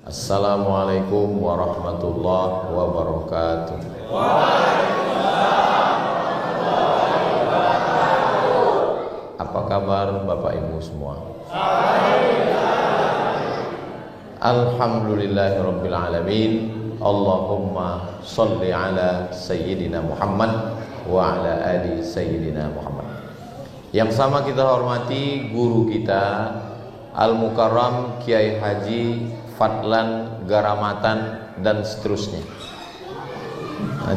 Assalamualaikum warahmatullahi wabarakatuh. Apa kabar Bapak Ibu semua? Alhamdulillahirabbil alamin. Allahumma sholli ala sayyidina Muhammad wa ala ali sayyidina Muhammad. Yang sama kita hormati guru kita Al-Mukarram Kiai Haji Fadlan Garamatan dan seterusnya.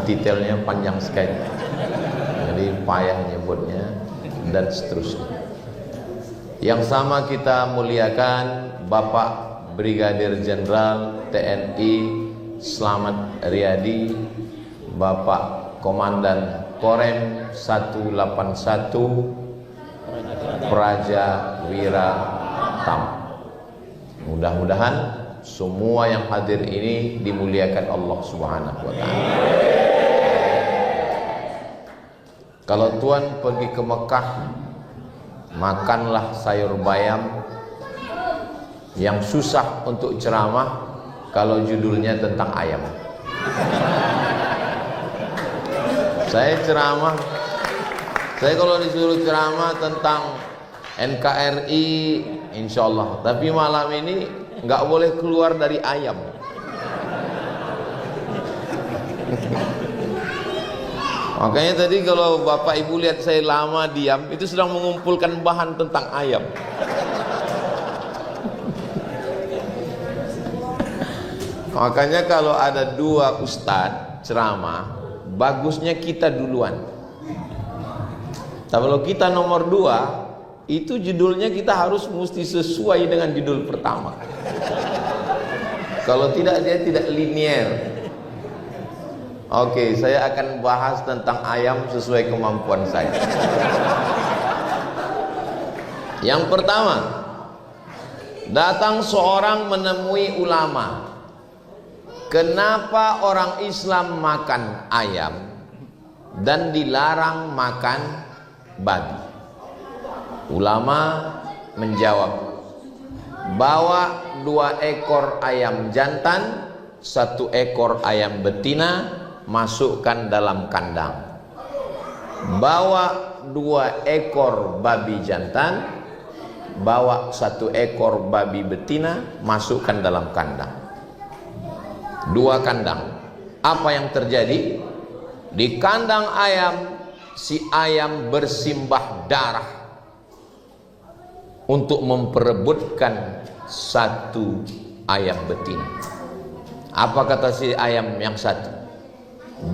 Detailnya panjang sekali, jadi payah nyebutnya dan seterusnya. Yang sama kita muliakan Bapak Brigadir Jenderal TNI Slamet Riyadi, Bapak Komandan Korem 181 Praja Wira Tam. Mudah-mudahan semua yang hadir ini dimuliakan Allah Subhanahu wa taala. Kalau Tuan pergi ke Mekah, makanlah sayur bayam. Yang susah untuk ceramah kalau judulnya tentang ayam. Saya kalau disuruh ceramah tentang NKRI insya Allah, tapi malam ini nggak boleh keluar dari ayam. Makanya tadi kalau Bapak Ibu lihat saya lama diam, itu sedang mengumpulkan bahan tentang ayam. Makanya kalau ada dua ustadz ceramah, bagusnya kita duluan. Tapi kalau kita nomor 2, itu judulnya kita harus mesti sesuai dengan judul pertama. Kalau tidak, dia tidak linier. Oke, saya akan bahas tentang ayam sesuai kemampuan saya. Yang pertama, datang seorang menemui ulama. Kenapa orang Islam makan ayam dan dilarang makan babi? Ulama menjawab, bawa 2 ekor ayam jantan, 1 ekor ayam betina, masukkan dalam kandang. Bawa 2 ekor babi jantan, bawa 1 ekor babi betina, masukkan dalam kandang. 2 kandang. Apa yang terjadi? Di kandang ayam, si ayam bersimbah darah untuk memperebutkan 1 ayam betina. Apa kata si ayam yang satu?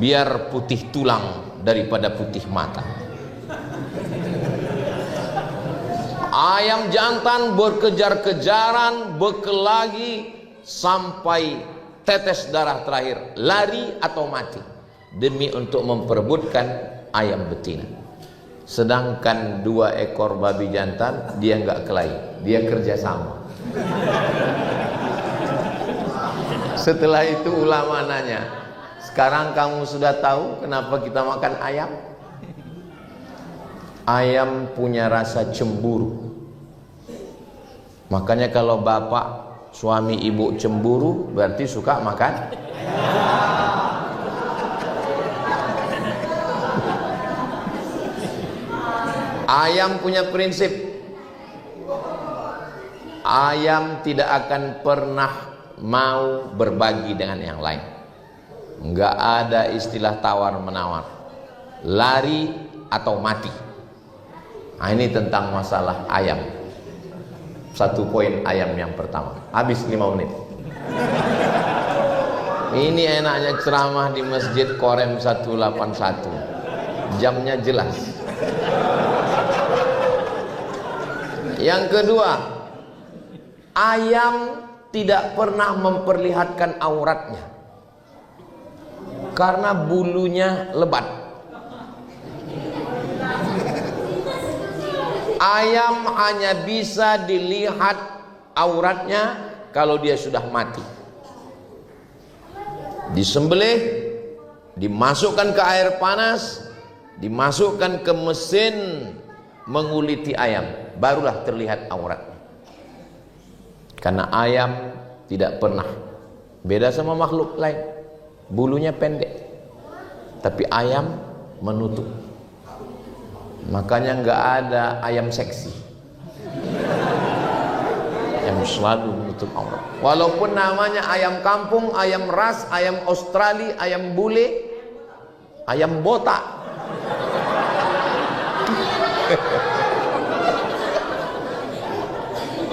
Biar putih tulang daripada putih mata. Ayam jantan berkejar-kejaran, berkelahi sampai tetes darah terakhir, lari atau mati demi untuk memperebutkan ayam betina. Sedangkan 2 ekor babi jantan dia nggak kelahi, dia kerjasama. Setelah itu ulama nanya, sekarang kamu sudah tahu kenapa kita makan ayam? Ayam punya rasa cemburu. Makanya kalau bapak suami ibu cemburu, berarti suka makan ayam. Punya prinsip, ayam tidak akan pernah mau berbagi dengan yang lain. Nggak ada istilah tawar menawar, lari atau mati. Nah, ini tentang masalah ayam. 1 poin ayam yang pertama. Habis 5 menit. Ini enaknya ceramah di Masjid Korem 181. Jamnya jelas. Yang kedua, ayam tidak pernah memperlihatkan auratnya karena bulunya lebat. Ayam hanya bisa dilihat auratnya kalau dia sudah mati. Disembelih, dimasukkan ke air panas, dimasukkan ke mesin menguliti ayam, barulah terlihat auratnya. Karena ayam tidak pernah. Beda sama makhluk lain, bulunya pendek, tapi ayam menutup. Makanya nggak ada ayam seksi, yang selalu menutup aurat. Walaupun namanya ayam kampung, ayam ras, ayam Australia, ayam bule, ayam botak.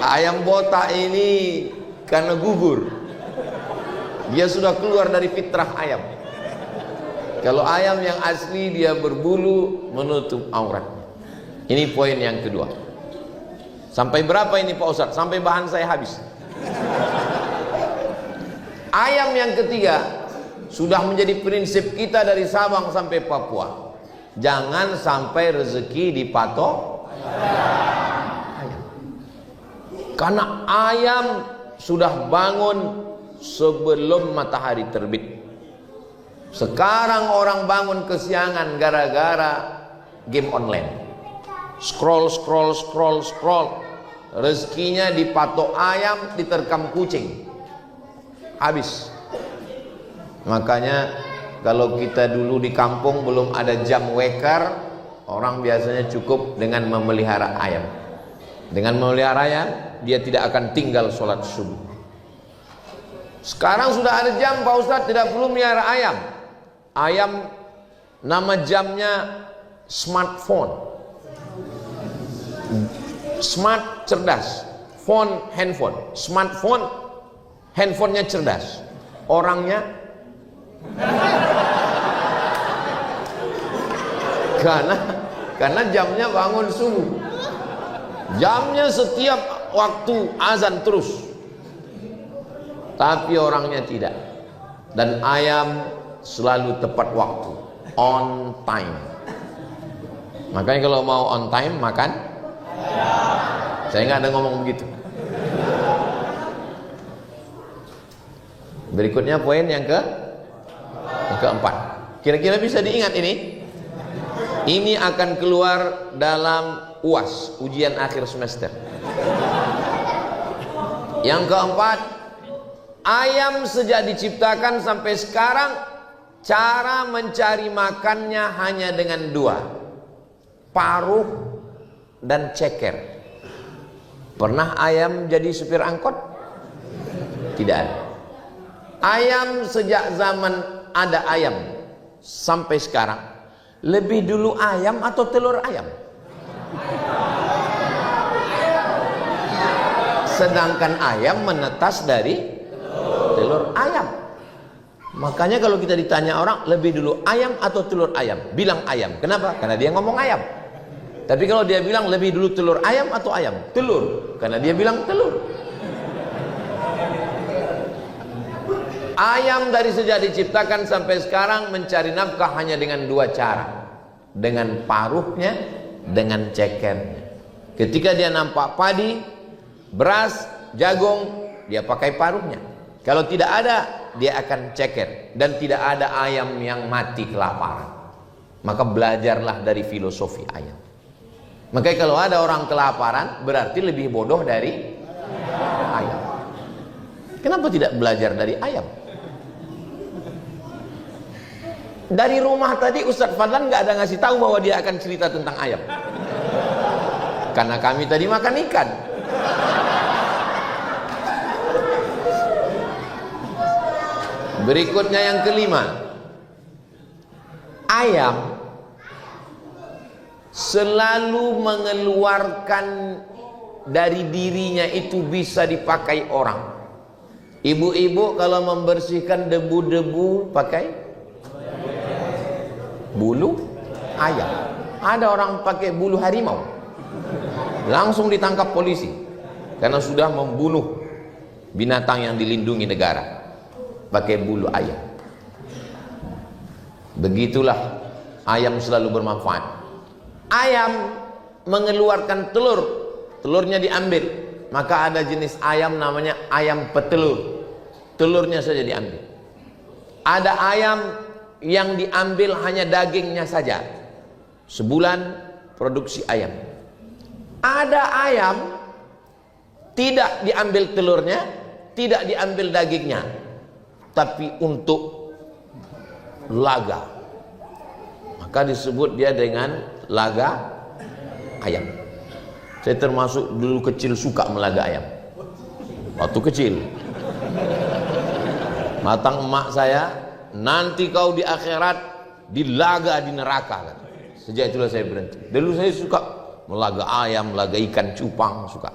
Ayam botak ini karena gugur, dia sudah keluar dari fitrah ayam. Kalau ayam yang asli dia berbulu menutup aurat. Ini poin yang kedua. Sampai berapa ini Pak Ustadz? Sampai bahan saya habis. Ayam yang ketiga sudah menjadi prinsip kita dari Sabang sampai Papua. Jangan sampai rezeki dipatok ayam. Karena ayam sudah bangun sebelum matahari terbit. Sekarang orang bangun kesiangan gara-gara game online. Scroll. Rezekinya dipatok ayam, diterkam kucing. Habis. Makanya kalau kita dulu di kampung belum ada jam weker, orang biasanya cukup dengan memelihara ayam. Dengan memelihara ayam, dia tidak akan tinggal sholat subuh. Sekarang sudah ada jam Pak Ustadz, tidak perlu melihara ayam. Ayam nama jamnya smartphone. Smart cerdas, phone handphone, smartphone handphonenya cerdas, orangnya karena jamnya bangun subuh, jamnya setiap waktu azan terus, tapi orangnya tidak. Dan ayam selalu tepat waktu, on time. Makanya kalau mau on time makan, saya nggak ada ngomong begitu. Berikutnya poin yang keempat. Kira-kira bisa diingat ini? Ini akan keluar dalam UAS, ujian akhir semester. Yang keempat, ayam sejak diciptakan sampai sekarang cara mencari makannya hanya dengan dua, paruh dan ceker. Pernah ayam jadi supir angkot? Tidak ada. Ayam sejak zaman ada ayam sampai sekarang, lebih dulu ayam atau telur ayam? Sedangkan ayam menetas dari telur ayam. Makanya kalau kita ditanya orang, lebih dulu ayam atau telur ayam? Bilang ayam. Kenapa? Karena dia ngomong ayam. Tapi kalau dia bilang lebih dulu telur ayam atau ayam? Telur. Karena dia bilang telur. Ayam dari sejak diciptakan sampai sekarang mencari nafkah hanya dengan dua cara. Dengan paruhnya, dengan cekernya. Ketika dia nampak padi, beras, jagung, dia pakai paruhnya. Kalau tidak ada, dia akan ceker. Dan tidak ada ayam yang mati kelaparan. Maka belajarlah dari filosofi ayam. Makanya kalau ada orang kelaparan, berarti lebih bodoh dari ayam. Kenapa tidak belajar dari ayam? Dari rumah tadi Ustadz Fadlan nggak ada ngasih tahu bahwa dia akan cerita tentang ayam. Karena kami tadi makan ikan. Berikutnya yang kelima, ayam selalu mengeluarkan dari dirinya itu bisa dipakai orang. Ibu-ibu kalau membersihkan debu-debu pakai bulu ayam. Ada orang pakai bulu harimau, langsung ditangkap polisi karena sudah membunuh binatang yang dilindungi negara pakai bulu ayam. Begitulah ayam selalu bermanfaat. Ayam mengeluarkan telur, telurnya diambil, maka ada jenis ayam namanya ayam petelur, telurnya saja diambil. Ada ayam yang diambil hanya dagingnya saja, sebulan produksi ayam. Ada ayam tidak diambil telurnya, tidak diambil dagingnya, tapi untuk laga, maka disebut dia dengan laga ayam. Saya termasuk dulu kecil suka melaga ayam. Waktu kecil, matang emak saya, nanti kau di akhirat dilaga di neraka. Sejak itulah saya berhenti. Dulu saya suka melaga ayam, melaga ikan cupang, suka.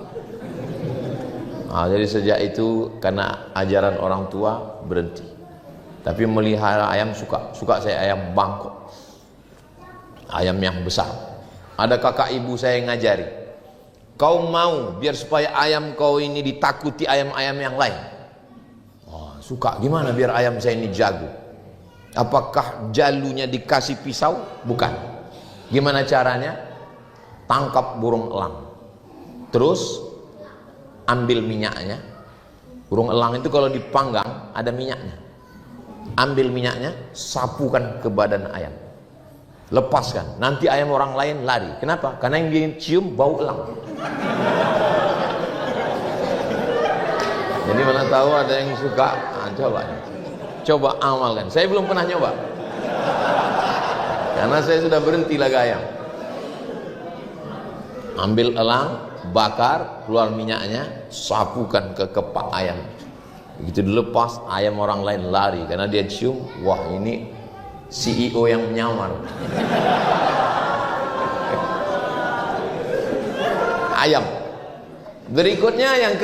Nah, jadi sejak itu karena ajaran orang tua berhenti. Tapi melihara ayam suka saya ayam Bangkok, ayam yang besar. Ada kakak ibu saya yang ngajari, kau mau biar supaya ayam kau ini ditakuti ayam-ayam yang lain? Oh, suka. Gimana biar ayam saya ini jago? Apakah jalunya dikasih pisau? Bukan. Gimana caranya? Tangkap burung elang, terus ambil minyaknya. Burung elang itu kalau dipanggang ada minyaknya. Ambil minyaknya, sapukan ke badan ayam, lepaskan. Nanti ayam orang lain lari. Kenapa? Karena yang dicium bau elang. Jadi mana tahu ada yang suka. Coba amalkan. Saya belum pernah nyoba, karena saya sudah berhenti laga ayam. Ambil elang, bakar, keluar minyaknya, sapukan ke kepak ayam. Begitu dilepas, ayam orang lain lari karena dia cium, wah ini CEO yang menyamar. Ayam. Berikutnya yang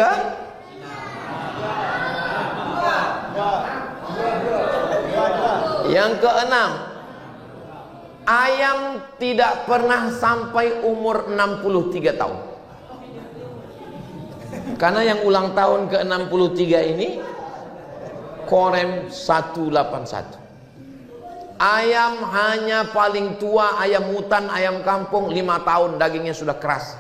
keenam, ayam tidak pernah sampai umur 63 tahun. Karena yang ulang tahun ke-63 ini Korem 181. Ayam hanya paling tua, ayam hutan, ayam kampung 5 tahun dagingnya sudah keras.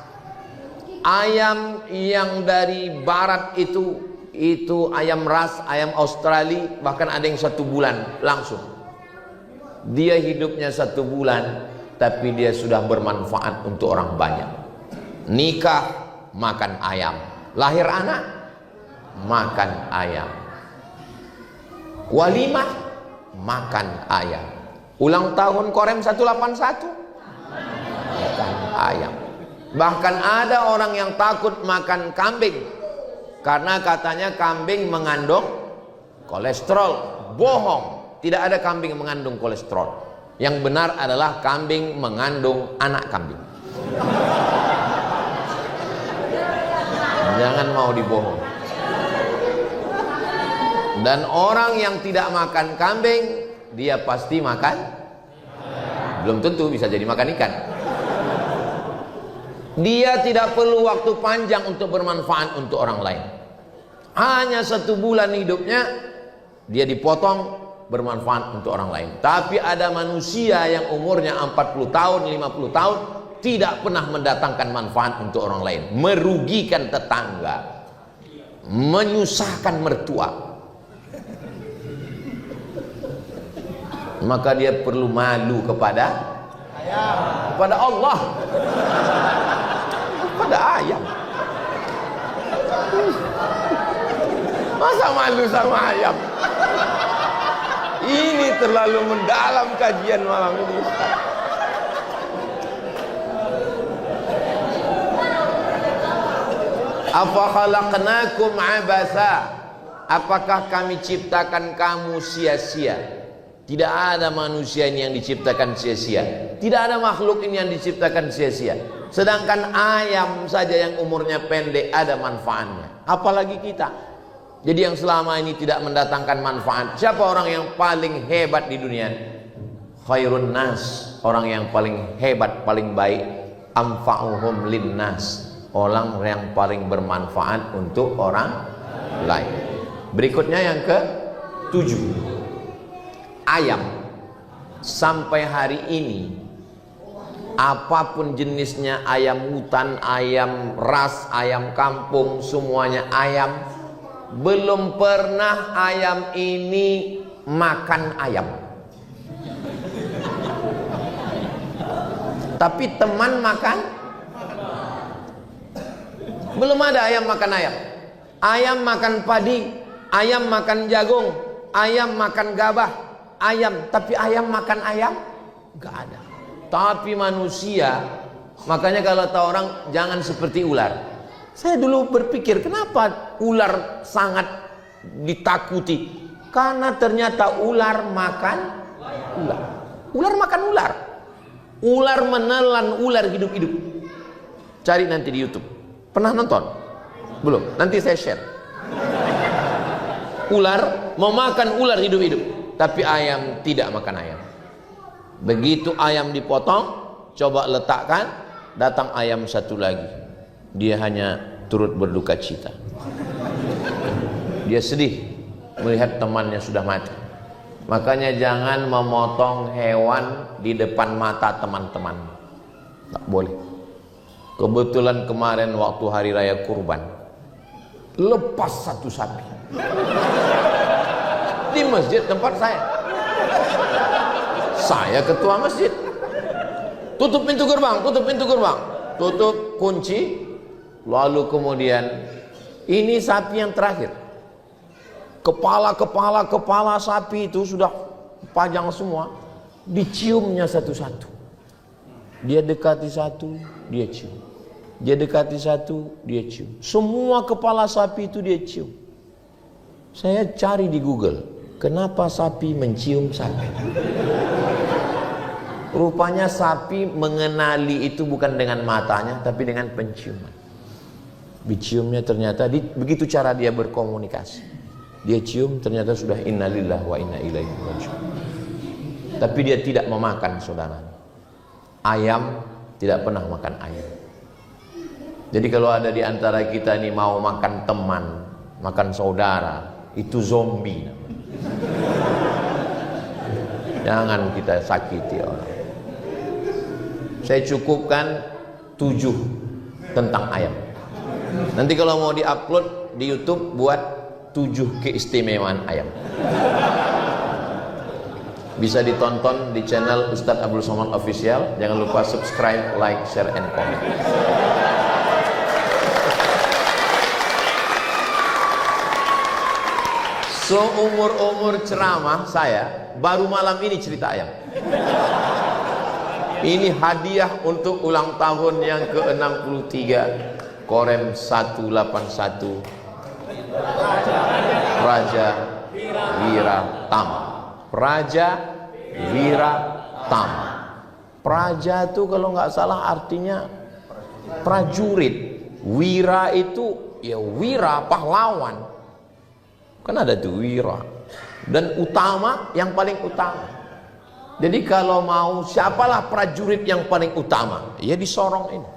Ayam yang dari barat itu ayam ras, ayam Australia, bahkan ada yang 1 bulan langsung. Dia hidupnya 1 bulan, tapi dia sudah bermanfaat untuk orang banyak. Nikah, makan ayam. Lahir anak, makan ayam. Walimah, makan ayam. Ulang tahun Korem 181, makan ayam. Bahkan ada orang yang takut makan kambing karena katanya kambing mengandung kolesterol. Bohong, tidak ada kambing yang mengandung kolesterol. Yang benar adalah kambing mengandung anak kambing. Jangan mau dibohong. Dan orang yang tidak makan kambing, dia pasti makan, belum tentu bisa jadi makan ikan. Dia tidak perlu waktu panjang untuk bermanfaat untuk orang lain. Hanya 1 bulan hidupnya, dia dipotong bermanfaat untuk orang lain. Tapi ada manusia yang umurnya 40 tahun, 50 tahun, tidak pernah mendatangkan manfaat untuk orang lain, merugikan tetangga, menyusahkan mertua. Maka dia perlu malu kepada Allah, kepada ayam. Masa malu sama ayam? Ini terlalu mendalam kajian malam ini. Apa khalaqnakum abasa? Apakah kami ciptakan kamu sia-sia? Tidak ada manusia ini yang diciptakan sia-sia. Tidak ada makhluk ini yang diciptakan sia-sia. Sedangkan ayam saja yang umurnya pendek ada manfaatnya. Apalagi kita. Jadi yang selama ini tidak mendatangkan manfaat. Siapa orang yang paling hebat di dunia? Khairun nas. Orang yang paling hebat, paling baik. Anfa'uhum linnas. Orang yang paling bermanfaat untuk orang lain. Berikutnya yang ke-7. Ayam. Sampai hari ini, apapun jenisnya, ayam hutan, ayam ras, ayam kampung, semuanya ayam, belum pernah ayam ini makan ayam. Tapi teman makan, belum ada ayam makan ayam. Ayam makan padi, ayam makan jagung, ayam makan gabah, ayam. Tapi ayam makan ayam? Gak ada. Tapi manusia, makanya kalau tahu orang jangan seperti ular. Saya dulu berpikir kenapa ular sangat ditakuti? Karena ternyata ular makan ular. Ular makan ular. Ular menelan ular hidup-hidup. Cari nanti di YouTube. Pernah nonton? Belum? Nanti saya share. Ular memakan ular hidup-hidup, tapi ayam tidak makan ayam. Begitu ayam dipotong, coba letakkan, datang ayam satu lagi. Dia hanya turut berduka cita. Dia sedih melihat temannya sudah mati. Makanya jangan memotong hewan di depan mata teman-teman. Tak boleh. Kebetulan kemarin waktu hari raya kurban, lepas satu sapi di masjid tempat saya. Saya ketua masjid. Tutup pintu gerbang, tutup pintu gerbang, tutup kunci. Lalu kemudian ini sapi yang terakhir. Kepala sapi itu sudah panjang semua. Diciumnya satu-satu. Dia dekati satu, dia cium. Dia dekati satu, dia cium. Semua kepala sapi itu dia cium. Saya cari di Google, kenapa sapi mencium sapi? Rupanya sapi mengenali itu bukan dengan matanya, tapi dengan penciuman. Diciumnya ternyata, begitu cara dia berkomunikasi. Dia cium ternyata sudah innalillahi wa inna ilaihi raji'un. Tapi dia tidak memakan, saudara. Ayam tidak pernah makan ayam. Jadi kalau ada di antara kita ini mau makan teman, makan saudara, itu zombie. Jangan kita sakiti orang. Saya cukupkan 7 tentang ayam. Nanti kalau mau diupload di YouTube, buat 7 keistimewaan ayam. Bisa ditonton di channel Ustadz Abdul Somad Official. Jangan lupa subscribe, like, share, and comment. Seumur-umur ceramah saya, baru malam ini cerita ayam. Ini hadiah untuk ulang tahun yang ke-63 Korem 181 Praja Wiratama. Praja Wiratama. Praja itu kalau nggak salah artinya prajurit. Wira itu ya wira, pahlawan. Kan ada tuh wira. Dan utama, yang paling utama. Jadi kalau mau siapalah prajurit yang paling utama? Ya di Sorong ini.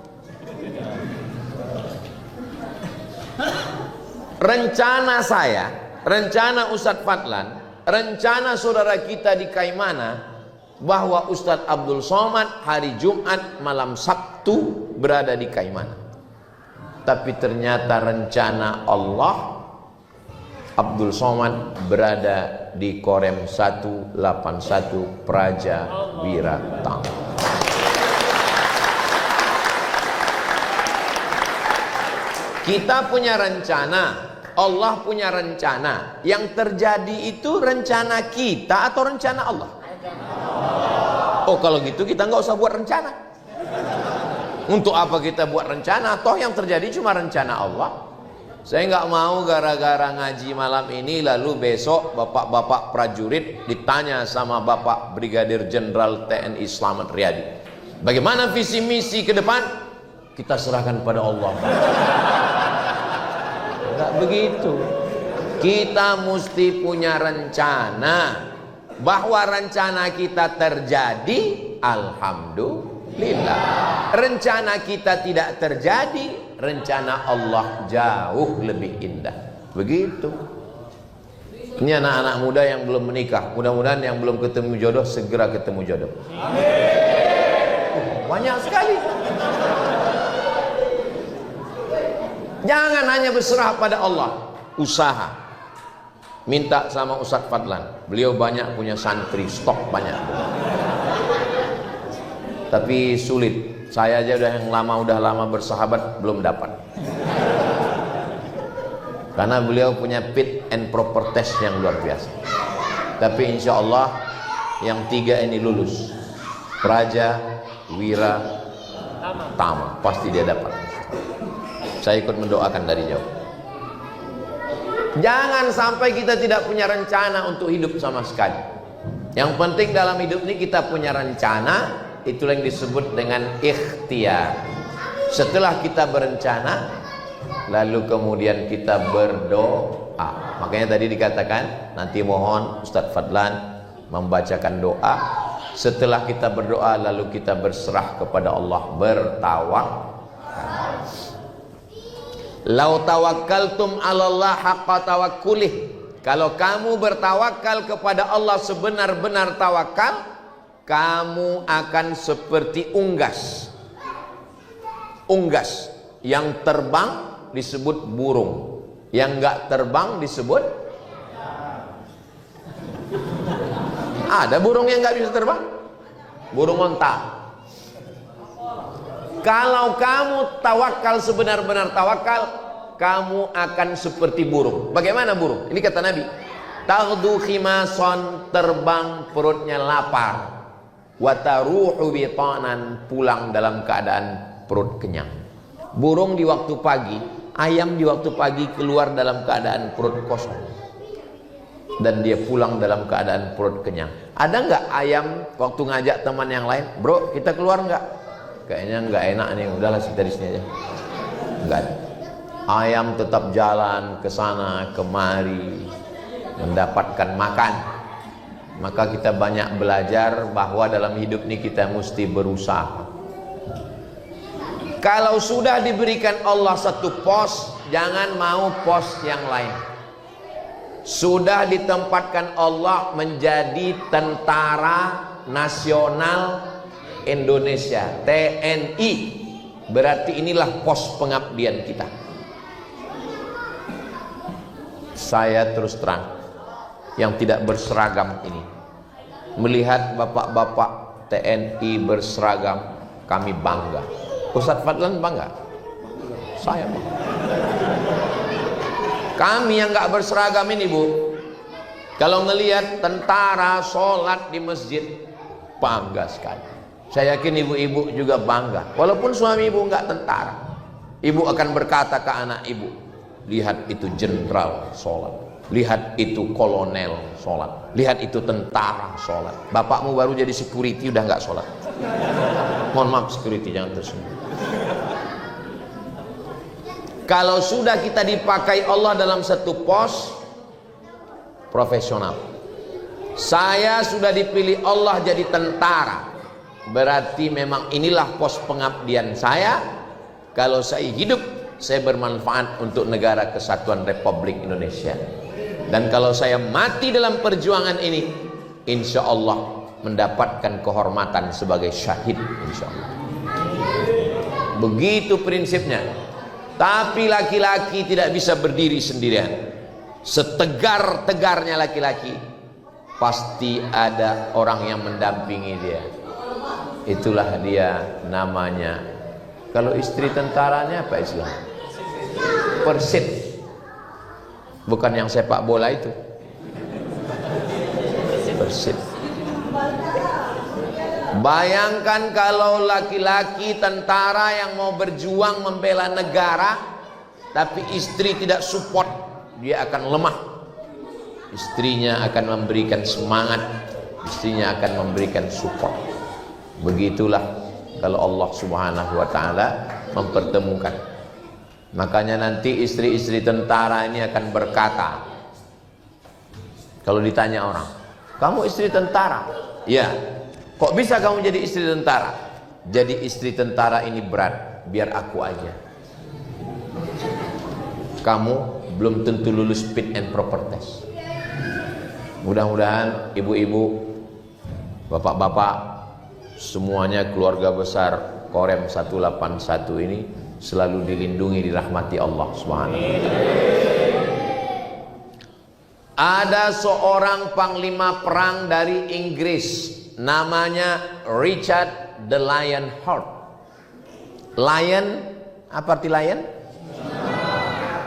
Rencana saya, rencana Ustadz Fadlan, rencana saudara kita di Kaimana, bahwa Ustadz Abdul Somad hari Jumat malam Sabtu berada di Kaimana. Tapi ternyata rencana Allah, Abdul Somad berada di Korem 181 Praja Wiratama. Kita punya rencana, Allah punya rencana. Yang terjadi itu rencana kita atau rencana Allah? Oh kalau gitu kita nggak usah buat rencana. Untuk apa kita buat rencana? Toh yang terjadi cuma rencana Allah. Saya nggak mau gara-gara ngaji malam ini lalu besok bapak-bapak prajurit ditanya sama Bapak Brigadir Jenderal TNI Slamet Riyadi, bagaimana visi misi ke depan? Kita serahkan pada Allah. Enggak begitu. Kita mesti punya rencana. Bahwa rencana kita terjadi, alhamdulillah. Rencana kita tidak terjadi, rencana Allah jauh lebih indah. Begitu. Ini anak-anak muda yang belum menikah, mudah-mudahan yang belum ketemu jodoh segera ketemu jodoh. Banyak sekali. Jangan hanya berserah pada Allah, usaha. Minta sama Ustadz Fadlan, beliau banyak punya santri, stok banyak. Tapi sulit. Saya aja udah lama bersahabat belum dapat. karena beliau punya fit and proper test yang luar biasa. Tapi insya Allah yang 3 ini lulus, praja, wira, tama, pasti dia dapat. Saya ikut mendoakan dari jauh. Jangan sampai kita tidak punya rencana untuk hidup sama sekali. Yang penting dalam hidup ini kita punya rencana. Itulah yang disebut dengan ikhtiar. Setelah kita berencana, lalu kemudian kita berdoa. Makanya tadi dikatakan, nanti mohon Ustadz Fadlan membacakan doa. Setelah kita berdoa, lalu kita berserah kepada Allah, bertawakal. Lau tawakkaltum 'alallah haqqa tawakkulih. Kalau kamu bertawakal kepada Allah sebenar-benar tawakal, kamu akan seperti unggas. Unggas yang terbang disebut burung, yang enggak terbang disebut. Ada burung yang enggak bisa terbang? Burung onta. Kalau kamu tawakal sebenar-benar tawakal, kamu akan seperti burung. Bagaimana burung? Ini kata Nabi, taghdu khimason, terbang perutnya lapar, wa taruhu bitanan, pulang dalam keadaan perut kenyang. Burung di waktu pagi, ayam di waktu pagi keluar dalam keadaan perut kosong, dan dia pulang dalam keadaan perut kenyang. Ada nggak ayam waktu ngajak teman yang lain, bro kita keluar nggak? Kayaknya nggak enak nih, udahlah kita di sini aja. Nggak ada. Ayam tetap jalan ke sana kemari mendapatkan makan. Maka kita banyak belajar bahwa dalam hidup ini kita mesti berusaha. Kalau sudah diberikan Allah satu pos, jangan mau pos yang lain. Sudah ditempatkan Allah menjadi tentara nasional Indonesia, TNI, berarti inilah pos pengabdian kita. Saya terus terang, yang tidak berseragam ini, melihat bapak-bapak TNI berseragam, kami bangga. Ustadz Fadlan bangga? Saya bangga. Kami yang nggak berseragam ini, Bu, kalau ngelihat tentara sholat di masjid, bangga sekali. Saya yakin ibu-ibu juga bangga. Walaupun suami ibu nggak tentara, ibu akan berkata ke anak ibu, lihat itu jenderal sholat, lihat itu kolonel sholat, lihat itu tentara sholat. Bapakmu baru jadi security udah nggak sholat. Mohon maaf security, jangan tersinggung. Kalau sudah kita dipakai Allah dalam satu pos profesional, saya sudah dipilih Allah jadi tentara, berarti memang inilah pos pengabdian saya. Kalau saya hidup, saya bermanfaat untuk negara kesatuan Republik Indonesia. Dan kalau saya mati dalam perjuangan ini, insya Allah mendapatkan kehormatan sebagai syahid, insya Allah. Begitu prinsipnya. Tapi laki-laki tidak bisa berdiri sendirian. Setegar-tegarnya laki-laki, pasti ada orang yang mendampingi dia. Itulah dia namanya. Kalau istri tentaranya apa istilah? Persib. Bukan yang sepak bola itu. Persib. Bayangkan kalau laki-laki tentara yang mau berjuang membela negara, tapi istri tidak support, dia akan lemah. Istrinya akan memberikan semangat, istrinya akan memberikan support. Begitulah kalau Allah Subhanahu wa ta'ala mempertemukan. Makanya nanti istri-istri tentara ini akan berkata, kalau ditanya orang, kamu istri tentara? Ya. Kok bisa kamu jadi istri tentara? Jadi istri tentara ini berat, biar aku aja. Kamu belum tentu lulus fit and proper test. Mudah-mudahan ibu-ibu, bapak-bapak, semuanya keluarga besar Korem 181 ini selalu dilindungi, dirahmati Allah Subhanahu wa ta'ala. Ada seorang panglima perang dari Inggris, namanya Richard the Lionheart. Lion, apa arti lion?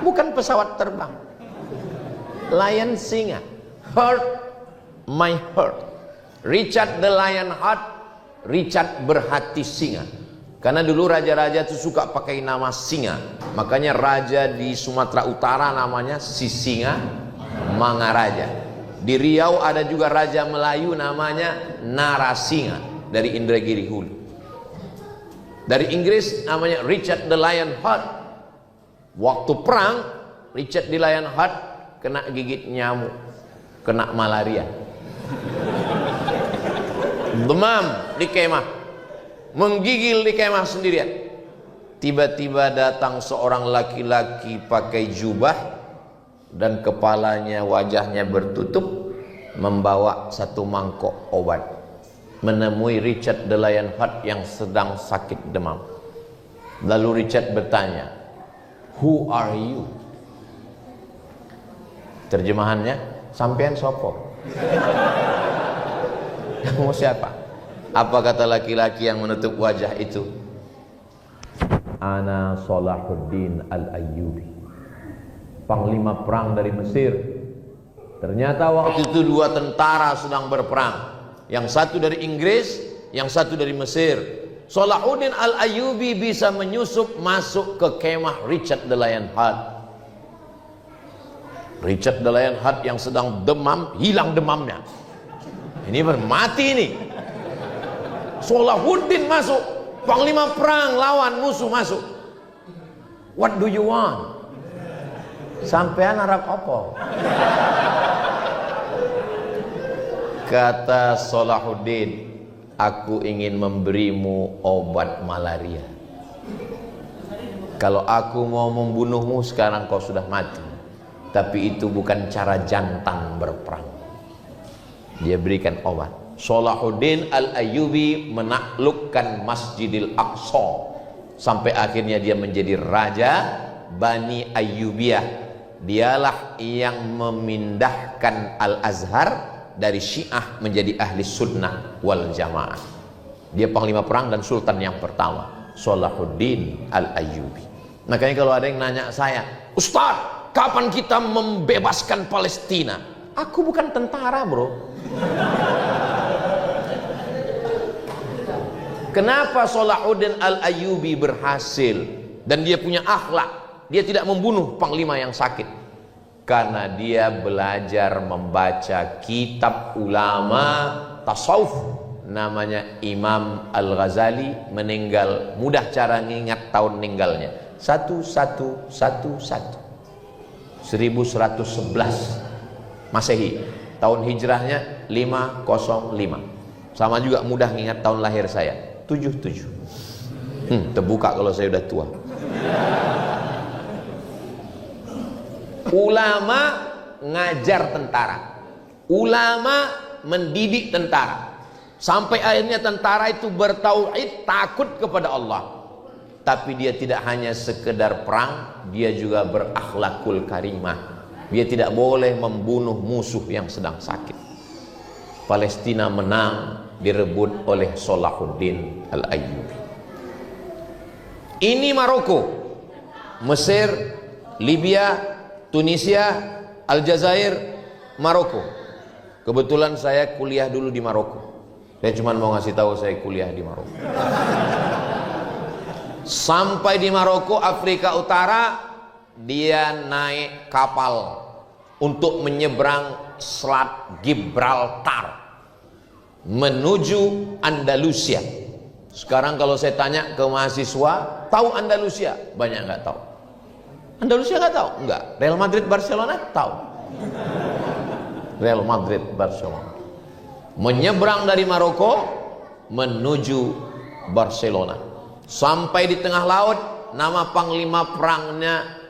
bukan pesawat terbang. Lion singa. Heart, my heart. Richard the Lionheart, Richard berhati singa. Karena dulu raja-raja itu suka pakai nama singa. Makanya raja di Sumatera Utara namanya Sisinga Mangaraja. Di Riau ada juga raja Melayu namanya Narasinga dari Indragiri Hulu. Dari Inggris namanya Richard the Lionheart. Waktu perang Richard the Lionheart kena gigit nyamuk, kena malaria, demam di kemah, menggigil di kemah sendirian. Tiba-tiba datang seorang laki-laki pakai jubah dan kepalanya, wajahnya bertutup, membawa satu mangkok obat, menemui Richard the Lionheart yang sedang sakit demam. Lalu Richard bertanya, "Who are you?" Terjemahannya, "Sampean sopo?" Kamu siapa? Apa kata laki-laki yang menutup wajah itu? "Ana Salahuddin Al-Ayyubi, panglima perang dari Mesir." Ternyata waktu itu dua tentara sedang berperang. Yang satu dari Inggris, yang satu dari Mesir. Salahuddin Al-Ayyubi bisa menyusup masuk ke kemah Richard the Lionheart. Richard the Lionheart yang sedang demam, hilang demamnya. Ini mati ini. Salahuddin masuk, panglima perang lawan musuh masuk. "What do you want?" "Sampean arep apa?" Kata Salahuddin, "Aku ingin memberimu obat malaria. Kalau aku mau membunuhmu sekarang kau sudah mati. Tapi itu bukan cara jantan berperang." Dia berikan obat. Salahuddin Al-Ayyubi menaklukkan Masjidil Aqsa sampai akhirnya dia menjadi raja Bani Ayyubiyah. Dialah yang memindahkan Al-Azhar dari Syiah menjadi ahli sunnah wal jamaah. Dia panglima perang dan sultan yang pertama, Salahuddin Al-Ayyubi. Makanya kalau ada yang nanya saya, "Ustaz, kapan kita membebaskan Palestina?" Aku bukan tentara, bro. Kenapa Salahuddin Al-Ayyubi berhasil dan dia punya akhlak? Dia tidak membunuh panglima yang sakit. Karena dia belajar membaca kitab ulama tasawuf. Namanya Imam Al-Ghazali, meninggal. Mudah cara ngingat tahun meninggalnya. 1111 Masehi. Tahun hijrahnya 505. Sama juga mudah ngingat tahun lahir saya, 77. Terbuka kalau saya udah tua. Ulama ngajar tentara, ulama mendidik tentara, sampai akhirnya tentara itu bertauhid, takut kepada Allah. Tapi dia tidak hanya sekedar perang, dia juga berakhlakul karimah. Dia tidak boleh membunuh musuh yang sedang sakit. Palestina menang, direbut oleh Salahuddin Al-Ayyubi. Ini Maroko, Mesir, Libya, Tunisia, Aljazair, Maroko. Kebetulan saya kuliah dulu di Maroko. Saya cuma mau ngasih tahu saya kuliah di Maroko. Sampai di Maroko, Afrika Utara, dia naik kapal untuk menyeberang Selat Gibraltar menuju Andalusia. Sekarang kalau saya tanya ke mahasiswa, tahu Andalusia? Banyak nggak tahu. Andalusia nggak tahu? Enggak. Real Madrid Barcelona tahu. Real Madrid Barcelona menyeberang dari Maroko menuju Barcelona. Sampai di tengah laut, nama panglima perangnya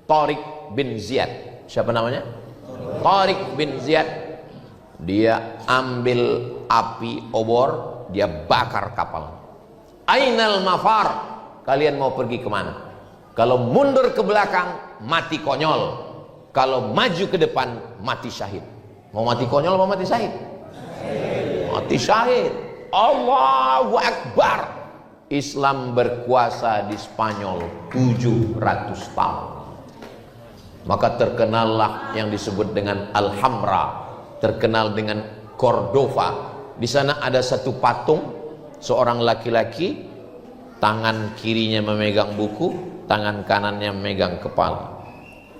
Tariq bin Ziyad. Siapa namanya? Tariq bin Ziyad. Dia ambil api obor, dia bakar kapal. Ainal mafar, kalian mau pergi kemana? Kalau mundur ke belakang, mati konyol. Kalau maju ke depan, mati syahid. Mau mati konyol, mau mati syahid? Mati syahid. Allahu Akbar. Islam berkuasa di Spanyol 700 tahun. Maka terkenallah yang disebut dengan Al-Hamra, terkenal dengan Cordova. Di sana ada satu patung, seorang laki-laki, tangan kirinya memegang buku, tangan kanannya memegang kepala.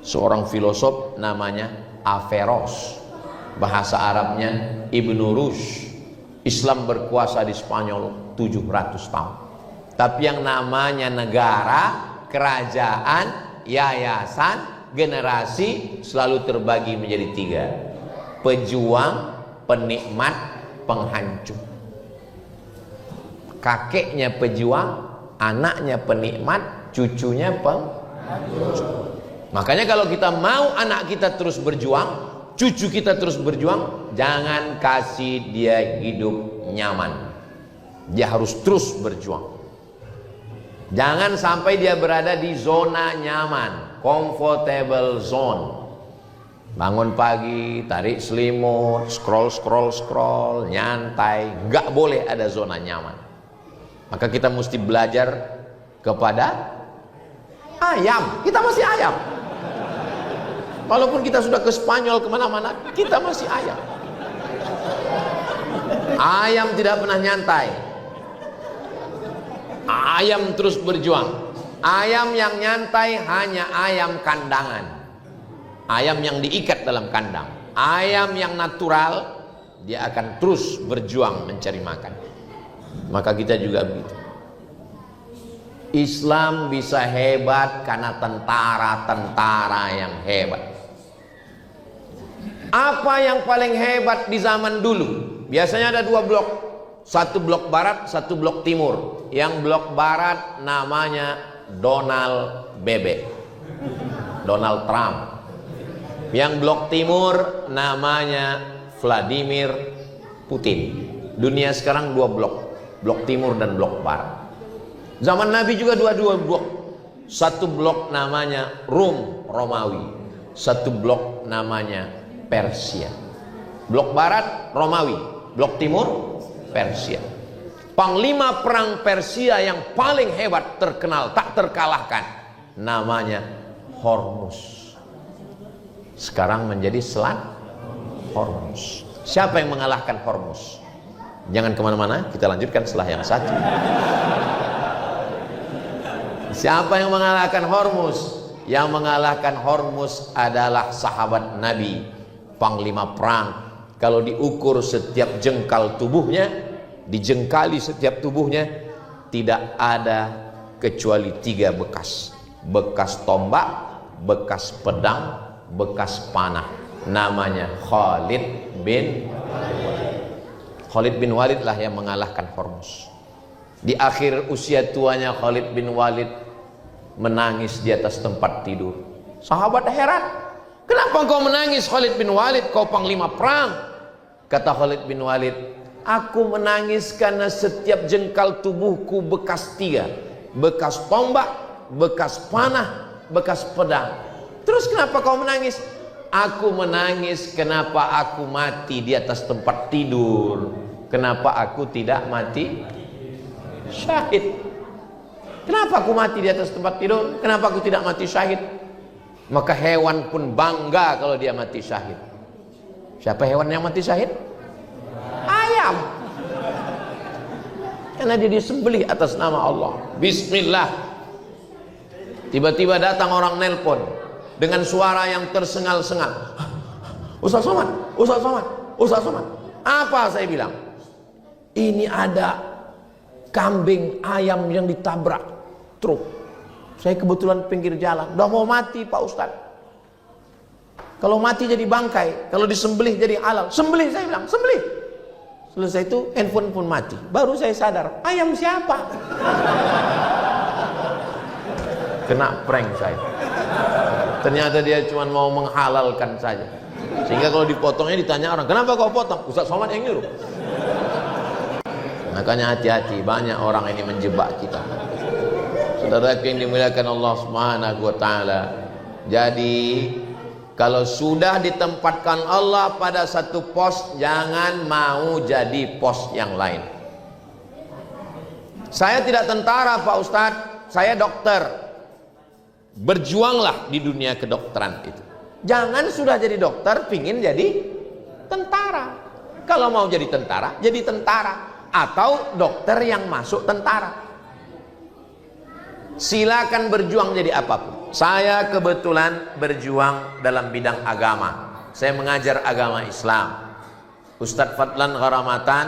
Seorang filosof namanya Averroes, bahasa Arabnya Ibnu Rushd. Islam berkuasa di Spanyol 700 tahun. Tapi yang namanya negara, kerajaan, yayasan, generasi selalu terbagi menjadi 3: pejuang, penikmat, penghancur. Kakeknya pejuang, anaknya penikmat, cucunya penghancur. Makanya kalau kita mau anak kita terus berjuang, cucu kita terus berjuang, jangan kasih dia hidup nyaman. Dia harus terus berjuang. Jangan sampai dia berada di zona nyaman, comfortable zone. Bangun pagi, tarik selimut, scroll, nyantai. Gak boleh ada zona nyaman. Maka kita mesti belajar kepada ayam. Kita masih ayam. Walaupun kita sudah ke Spanyol kemana-mana, kita masih ayam. Ayam tidak pernah nyantai. Ayam terus berjuang. Ayam yang nyantai hanya ayam kandangan. Ayam yang diikat dalam kandang. Ayam yang natural, dia akan terus berjuang mencari makan. Maka kita juga begitu. Islam bisa hebat karena tentara-tentara yang hebat. Apa yang paling hebat di zaman dulu? Biasanya ada 2 blok. Satu blok barat, satu blok timur. Yang blok barat namanya Donald Bebek, Donald Trump. Yang blok timur namanya Vladimir Putin. Dunia sekarang 2 blok, blok timur dan blok barat. Zaman Nabi juga 2 blok. Satu blok namanya Romawi, satu blok namanya Persia. Blok barat Romawi, blok timur Persia. Panglima perang Persia yang paling hebat, terkenal, tak terkalahkan, namanya Hormuz. Sekarang menjadi Selat Hormuz. Siapa yang mengalahkan Hormuz? Jangan kemana-mana, kita lanjutkan setelah yang satu. Siapa yang mengalahkan Hormuz? Yang mengalahkan Hormuz adalah sahabat Nabi, panglima perang. Kalau diukur setiap jengkal tubuhnya, dijengkali setiap tubuhnya, tidak ada kecuali 3 bekas. Bekas tombak, bekas pedang, bekas panah. Namanya Khalid bin Walid lah yang mengalahkan Hormuz. Di akhir usia tuanya Khalid bin Walid menangis di atas tempat tidur. Sahabat heran, kenapa kau menangis Khalid bin Walid, kau panglima perang? Kata Khalid bin Walid, aku menangis karena setiap jengkal tubuhku bekas 3. Bekas tombak, bekas panah, bekas pedang. Terus kenapa kau menangis? Aku menangis kenapa aku mati di atas tempat tidur. Kenapa aku tidak mati syahid? Kenapa aku mati di atas tempat tidur? Kenapa aku tidak mati syahid? Maka hewan pun bangga kalau dia mati syahid. Siapa hewan yang mati syahid? Ayam. Karena dia disembelih atas nama Allah. Bismillah. Tiba-tiba datang orang nelpon dengan suara yang tersengal-sengal. Ustaz Somad, Ustaz Somad, Ustaz Somad. Apa saya bilang? Ini ada kambing ayam yang ditabrak truk. Saya kebetulan pinggir jalan, udah mau mati Pak Ustaz. Kalau mati jadi bangkai, kalau disembelih jadi halal. Sembelih, saya bilang, sembelih. Selesai itu handphone pun mati. Baru saya sadar, ayam siapa? Kena prank saya. Ternyata dia cuma mau menghalalkan saja. Sehingga kalau dipotongnya ditanya orang, kenapa kau potong? Ustaz Somad yang nyuruh. Makanya hati-hati, banyak orang ini menjebak kita. Saudara yang dimuliakan Allah Subhanahu wa taala. Jadi kalau sudah ditempatkan Allah pada satu pos, jangan mau jadi pos yang lain. Saya tidak tentara Pak Ustadz, saya dokter. Berjuanglah di dunia kedokteran itu. Jangan sudah jadi dokter pingin jadi tentara. Kalau mau jadi tentara atau dokter yang masuk tentara. Silakan berjuang jadi apapun. Saya kebetulan berjuang dalam bidang agama. Saya mengajar agama Islam. Ustadz Fadlan Gharamatan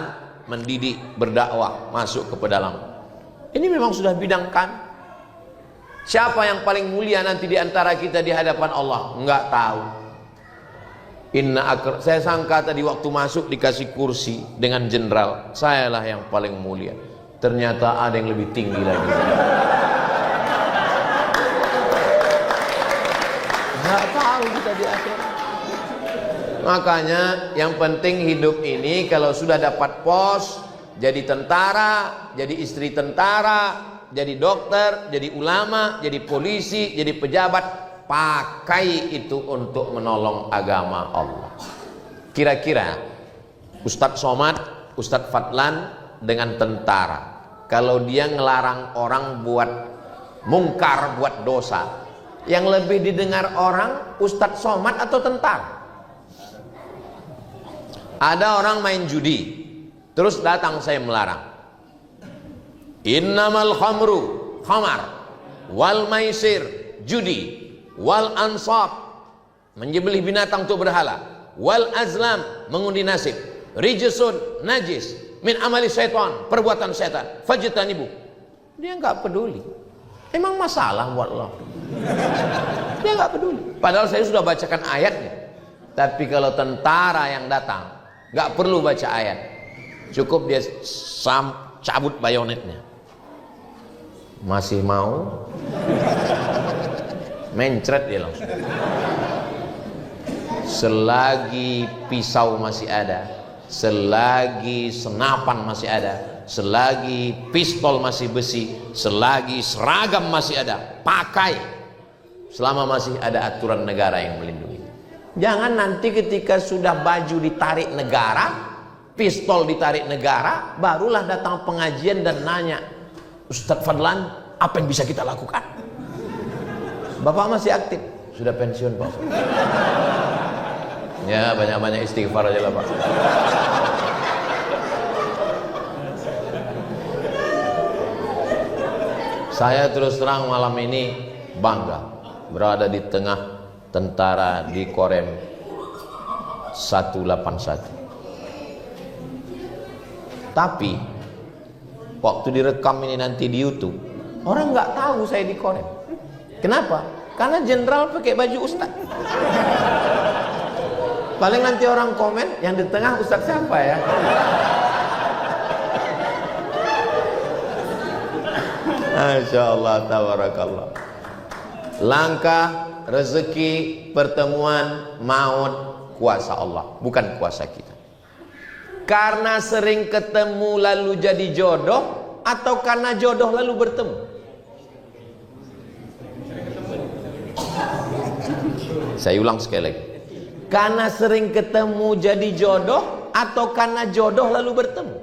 mendidik, berdakwah, masuk ke pedalam. Ini memang sudah bidang kami. Siapa yang paling mulia nanti di antara kita di hadapan Allah? Enggak tahu. Saya sangka tadi waktu masuk dikasih kursi dengan jenderal, sayalah yang paling mulia. Ternyata ada yang lebih tinggi lagi. Enggak tahu kita di akhirat. Makanya yang penting hidup ini kalau sudah dapat pos, jadi tentara, jadi istri tentara, jadi dokter, jadi ulama, jadi polisi, jadi pejabat, pakai itu untuk menolong agama Allah. Kira-kira Ustadz Somad, Ustadz Fadlan dengan tentara, kalau dia ngelarang orang buat mungkar, buat dosa, yang lebih didengar orang Ustadz Somad atau tentara? Ada orang main judi, terus datang saya melarang. Innamal khamru khamar wal maisir judi wal ansab menyembelih binatang untuk berhala wal azlam mengundi nasib rijsun najis min amali syaitan perbuatan setan fajtanibu. Dia nggak peduli. Emang masalah buat Allah? Dia nggak peduli. Padahal saya sudah bacakan ayatnya. Tapi kalau tentara yang datang nggak perlu baca ayat, cukup dia cabut bayonetnya. Masih mau? Mencret dia langsung. Selagi pisau masih ada, selagi senapan masih ada, selagi pistol masih besi, selagi seragam masih ada, pakai. Selama masih ada aturan negara yang melindungi. Jangan nanti ketika sudah baju ditarik negara, pistol ditarik negara, barulah datang pengajian dan nanya, Ustadz Fadlan, apa yang bisa kita lakukan? Bapak masih aktif, sudah pensiun Pak. Ya banyak-banyak istighfar aja lah Pak. Saya terus terang malam ini bangga berada di tengah tentara di Korem 181. Tapi waktu direkam ini nanti di YouTube, orang nggak tahu saya di Korem. Kenapa? Karena jenderal pakai baju ustaz. Paling nanti orang komen, yang di tengah ustaz siapa ya? Masya Allah, tabarakallah. Langkah, rezeki, pertemuan, maut, kuasa Allah, bukan kuasa kita. Karena sering ketemu lalu jadi jodoh, atau karena jodoh lalu bertemu? Saya ulang sekali lagi. Karena sering ketemu jadi jodoh, atau karena jodoh lalu bertemu?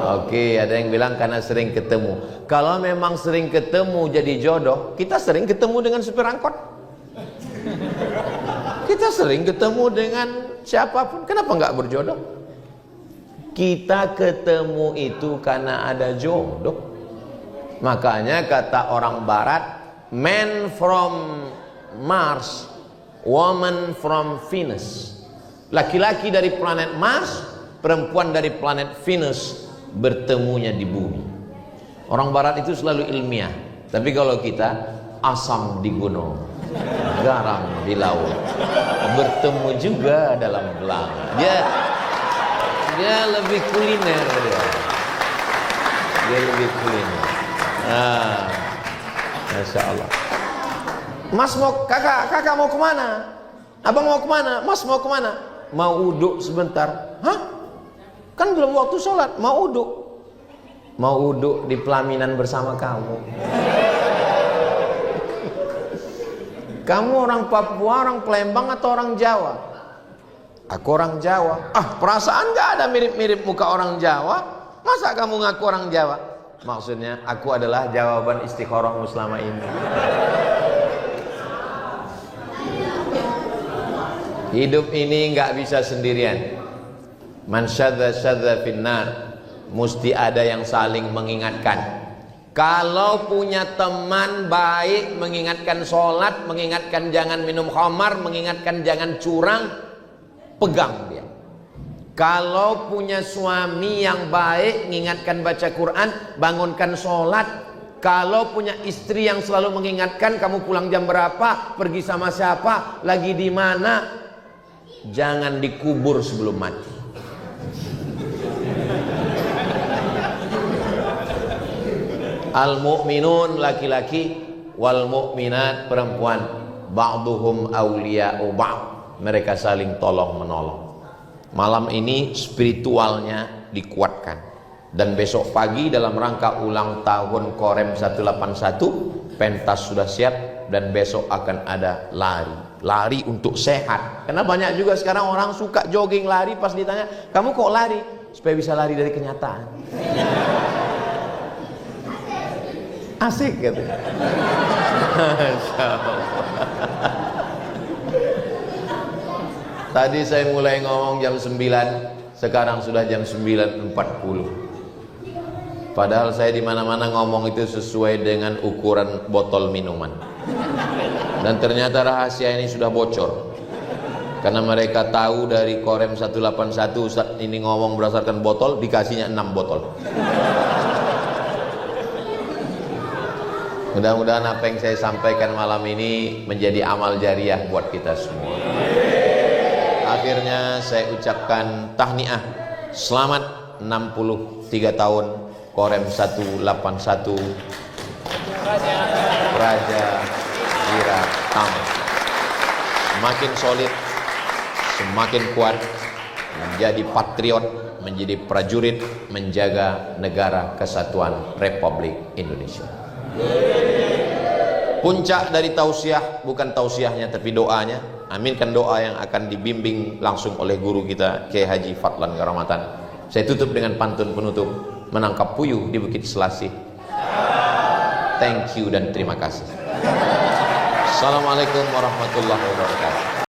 Oke, ada yang bilang karena sering ketemu. Kalau memang sering ketemu jadi jodoh, kita sering ketemu dengan supir angkot. Kita sering ketemu dengan siapapun. Kenapa nggak berjodoh? Kita ketemu itu karena ada jodoh. Makanya kata orang barat, man from Mars, woman from Venus. Laki-laki dari planet Mars, perempuan dari planet Venus bertemunya di bumi. Orang barat itu selalu ilmiah. Tapi kalau kita, asam di gunung, garam di laut, bertemu juga dalam belanga. Dia lebih kuliner dia lebih kuliner. Masya Allah. Mas mau, kakak mau kemana? Abang mau kemana? Mas mau kemana? Mau uduk sebentar. Hah? Kan belum waktu sholat. Mau uduk. Mau uduk di pelaminan bersama kamu. Kamu orang Papua, orang Palembang atau orang Jawa? Aku orang Jawa. Ah, perasaan gak ada mirip-mirip muka orang Jawa. Masa kamu ngaku orang Jawa? Maksudnya aku adalah jawaban istikharahmu selama ini. Hidup ini nggak bisa sendirian. Man syadza syadza finnar. Mesti ada yang saling mengingatkan. Kalau punya teman baik, mengingatkan sholat, mengingatkan jangan minum khamar, mengingatkan jangan curang, pegang dia. Kalau punya suami yang baik, mengingatkan baca Quran, bangunkan sholat. Kalau punya istri yang selalu mengingatkan kamu pulang jam berapa, pergi sama siapa, lagi di mana, jangan dikubur sebelum mati. Al-mu'minun laki-laki, wal mu'minat perempuan, ba'duhum awliya'u ba'd. Mereka saling tolong menolong. Malam ini spiritualnya dikuatkan. Dan besok pagi dalam rangka ulang tahun Korem 181, pentas sudah siap dan besok akan ada lari untuk sehat. Karena banyak juga sekarang orang suka jogging lari, pas ditanya, "Kamu kok lari?" Supaya bisa lari dari kenyataan. Asik gitu. Tadi saya mulai ngomong jam 9, sekarang sudah jam 9.40. Padahal saya di mana-mana ngomong itu sesuai dengan ukuran botol minuman. Dan ternyata rahasia ini sudah bocor. Karena mereka tahu dari Korem 181 Ustaz ini ngomong berdasarkan botol, dikasihnya 6 botol. Mudah-mudahan apa yang saya sampaikan malam ini menjadi amal jariah buat kita semua. Akhirnya saya ucapkan tahniah, selamat 63 tahun Korem 181 Raja Wira Tama. Semakin solid, semakin kuat, menjadi patriot, menjadi prajurit, menjaga negara kesatuan Republik Indonesia. Puncak dari tausiah, bukan tausiahnya tapi doanya. Aminkan doa yang akan dibimbing langsung oleh guru kita Kiai Haji Fadlan Karamatan. Saya tutup dengan pantun penutup, menangkap puyuh di Bukit Selasih. Thank you dan terima kasih. Assalamualaikum warahmatullahi wabarakatuh.